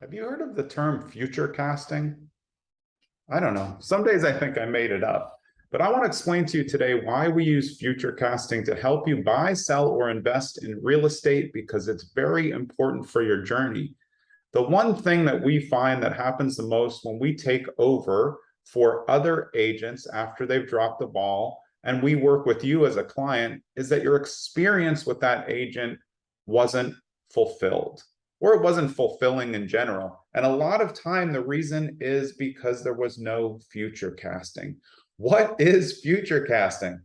Have you heard of the term future casting? I don't know. Some days I think I made it up, but I want to explain to you today why we use future casting to help you buy, sell, or invest in real estate because it's very important for your journey. The one thing that we find that happens the most when we take over for other agents after they've dropped the ball and we work with you as a client is that your experience with that agent wasn't fulfilled or it wasn't fulfilling in general. And a lot of time, the reason is because there was no future casting. What is future casting?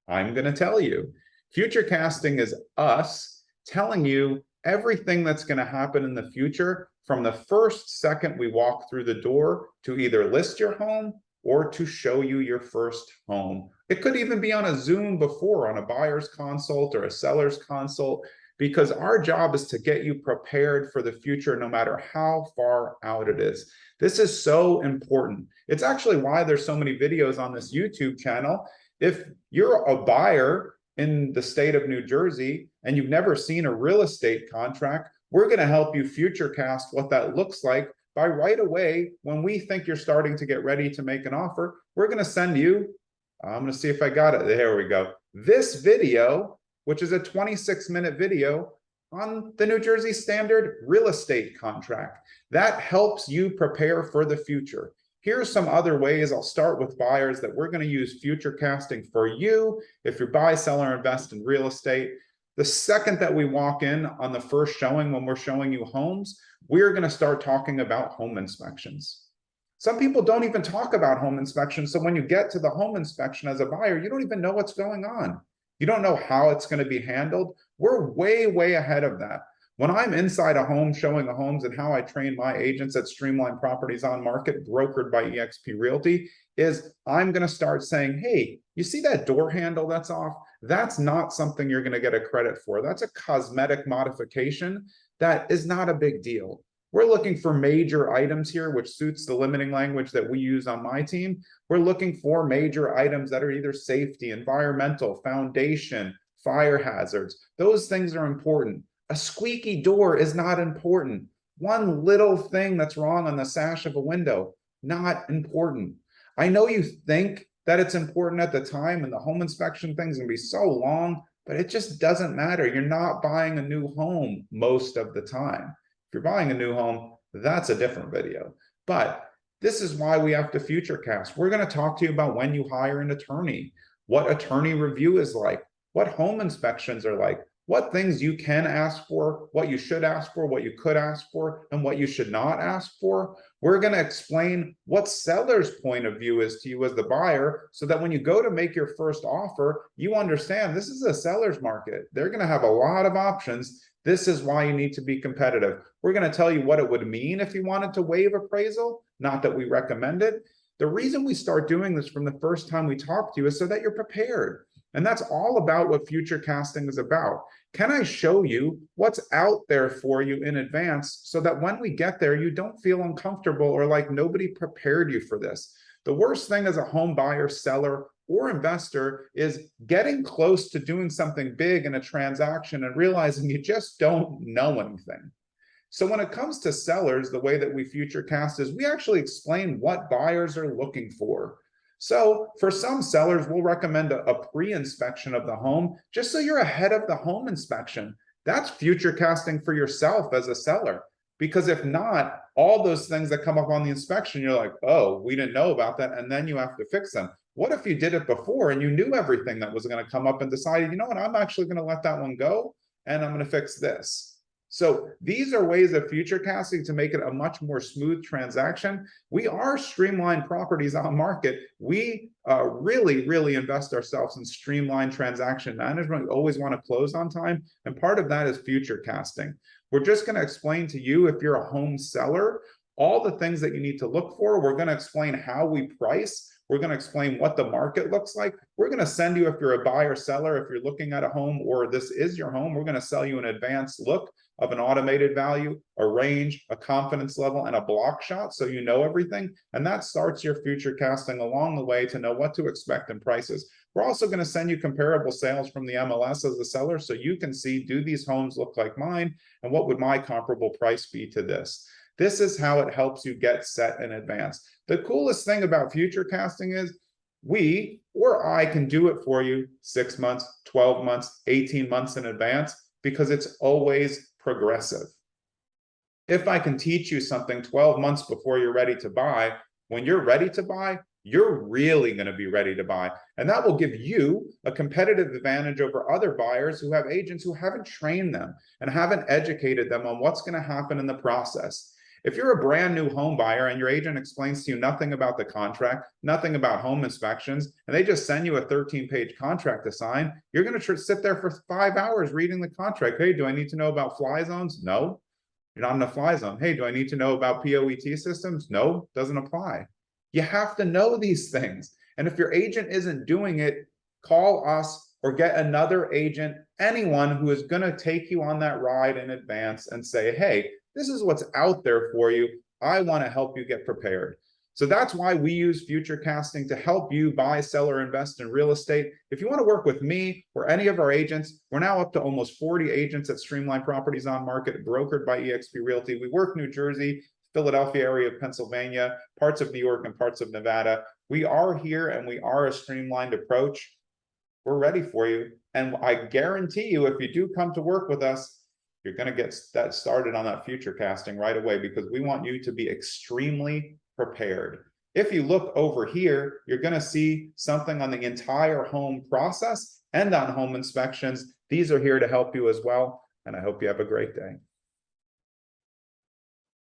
I'm going to tell you. Future casting is us telling you everything that's going to happen in the future from the first second we walk through the door to either list your home or to show you your first home. It could even be on a Zoom before, on a buyer's consult or a seller's consult, because our job is to get you prepared for the future no matter how far out it is. This is so important. It's actually why there's so many videos on this YouTube channel. If you're a buyer in the state of New Jersey and you've never seen a real estate contract, we're going to help you future cast what that looks like by right away when we think you're starting to get ready to make an offer. We're going to send you, I'm going to see if I got it. There we go. This video, which is a 26-minute video on the New Jersey Standard real estate contract. That helps you prepare for the future. Here's some other ways. I'll start with buyers that we're going to use future casting for you if you buy, sell, or invest in real estate. The second that we walk in on the first showing, when we're showing you homes, we're going to start talking about home inspections. Some people don't even talk about home inspections. So when you get to the home inspection as a buyer, you don't even know what's going on. You don't know how it's going to be handled. We're way, way ahead of that. When I'm inside a home showing the homes and how I train my agents at Streamline Properties on Market, brokered by eXp Realty, is I'm going to start saying, hey, you see that door handle that's off? That's not something you're going to get a credit for. That's a cosmetic modification. That is not a big deal. We're looking for major items here, which suits the limiting language that we use on my team. We're looking for major items that are either safety, environmental, foundation, fire hazards. Those things are important. A squeaky door is not important. One little thing that's wrong on the sash of a window, not important. I know you think that it's important at the time and the home inspection thing's gonna be so long, but it just doesn't matter. You're not buying a new home most of the time. If you're buying a new home, that's a different video. But this is why we have to future cast. We're going to talk to you about when you hire an attorney, what attorney review is like, what home inspections are like, what things you can ask for, what you should ask for, what you could ask for, and what you should not ask for. We're going to explain what seller's point of view is to you as the buyer so that when you go to make your first offer, you understand this is a seller's market. They're going to have a lot of options. This is why you need to be competitive. We're going to tell you what it would mean if you wanted to waive appraisal, not that we recommend it. The reason we start doing this from the first time we talk to you is so that you're prepared. And that's all about what future casting is about. Can I show you what's out there for you in advance so that when we get there, you don't feel uncomfortable or like nobody prepared you for this? The worst thing as a home buyer, seller, or investor is getting close to doing something big in a transaction and realizing you just don't know anything. So when it comes to sellers, the way that we future cast is we actually explain what buyers are looking for. So for some sellers, we'll recommend a pre-inspection of the home just so you're ahead of the home inspection. That's future casting for yourself as a seller. Because if not, all those things that come up on the inspection, you're like, oh, we didn't know about that. And then you have to fix them. What if you did it before and you knew everything that was going to come up and decided, you know what, I'm actually going to let that one go and I'm going to fix this. So these are ways of future casting to make it a much more smooth transaction. We are Streamline Properties on Market. We really, really invest ourselves in streamlined transaction management. We always want to close on time. And part of that is future casting. We're just going to explain to you, if you're a home seller, all the things that you need to look for. We're going to explain how we price. We're going to explain what the market looks like. We're going to send you, if you're a buyer seller, if you're looking at a home or this is your home, we're going to sell you an advanced look of an automated value, a range, a confidence level, and a block shot so you know everything. And that starts your future casting along the way to know what to expect in prices. We're also going to send you comparable sales from the MLS as a seller so you can see, do these homes look like mine? And what would my comparable price be to this? This is how it helps you get set in advance. The coolest thing about Futurecasting is we or I can do it for you 6 months, 12 months, 18 months in advance because it's always progressive. If I can teach you something 12 months before you're ready to buy, when you're ready to buy, you're really going to be ready to buy. And that will give you a competitive advantage over other buyers who have agents who haven't trained them and haven't educated them on what's going to happen in the process. If you're a brand new home buyer and your agent explains to you nothing about the contract, nothing about home inspections, and they just send you a 13-page contract to sign, you're going to sit there for 5 hours reading the contract. Hey, do I need to know about fly zones? No, you're not in a fly zone. Hey, do I need to know about POET systems? No, doesn't apply. You have to know these things. And if your agent isn't doing it, call us or get another agent, anyone who is going to take you on that ride in advance and say, hey, this is what's out there for you. I want to help you get prepared. So that's why we use Futurecasting to help you buy, sell, or invest in real estate. If you want to work with me or any of our agents, we're now up to almost 40 agents at Streamline Properties on Market, brokered by eXp Realty. We work New Jersey, Philadelphia area of Pennsylvania, parts of New York, and parts of Nevada. We are here and we are a streamlined approach. We're ready for you. And I guarantee you, if you do come to work with us, you're going to get that started on that Futurecasting right away because we want you to be extremely prepared. If you look over here, you're going to see something on the entire home process and on home inspections. These are here to help you as well. And I hope you have a great day.